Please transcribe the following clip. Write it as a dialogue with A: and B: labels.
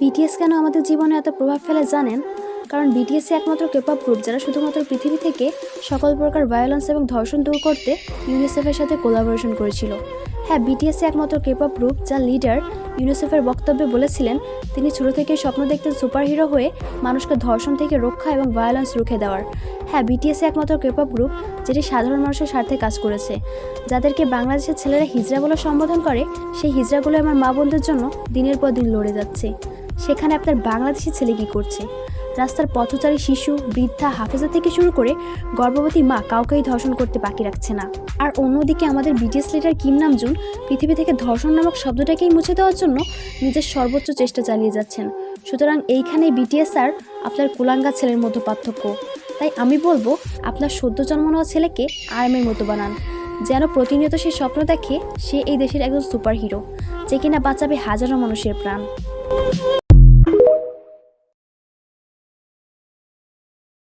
A: BTS কেন আমাদের জীবনে এত প্রভাব ফেলে জানেন? কারণ বিটিএস একমাত্র কেপপ গ্রুপ যারা শুধুমাত্র পৃথিবী থেকে সকল প্রকার ভায়োলেন্স এবং ধর্ষণ দূর করতে ইউনিসেফের সাথে কোলাবোরেশন করেছিল। হ্যাঁ, বিটিএস একমাত্র কেপপ গ্রুপ যার লিডার ইউনিসেফের বক্তব্যে বলেছিলেন তিনি ছোট থেকেই স্বপ্ন দেখতেন সুপারহিরো হয়ে মানুষকে ধর্ষণ থেকে রক্ষা এবং ভায়োলেন্স রুখে দেওয়ার। হ্যাঁ, বিটিএস একমাত্র কেপপ গ্রুপ যেটি সাধারণ মানুষের স্বার্থে কাজ করেছে। যাদেরকে বাংলাদেশের ছেলেরা হিজড়া বলে সম্বোধন করে, সেই হিজড়াগুলো আমার মা বোনদের জন্য দিনের পর দিন লড়ে যাচ্ছে। সেখানে আপনার বাংলাদেশি ছেলে কী করছে? রাস্তার পথচারী শিশু, বৃদ্ধা, হাফেজা থেকে শুরু করে গর্ভবতী মা কাউকেই ধর্ষণ করতে বাকি রাখছে না। আর অন্যদিকে আমাদের বিটিএস লিডার কিম নামজুন পৃথিবী থেকে ধর্ষণ নামক শব্দটাকেই মুছে দেওয়ার জন্য নিজের সর্বোচ্চ চেষ্টা চালিয়ে যাচ্ছেন। সুতরাং এইখানেই বিটিএস আর আপনার কুলাঙ্গা ছেলের মতো পার্থক্য। তাই আমি বলবো আপনার সদ্য জন্ম নেওয়া ছেলেকে আর্মির মতো বানান, যেন প্রতিনিয়ত সে স্বপ্ন দেখে সে এই দেশের একজন সুপার হিরো যে কিনা বাঁচাবে হাজারো মানুষের প্রাণ।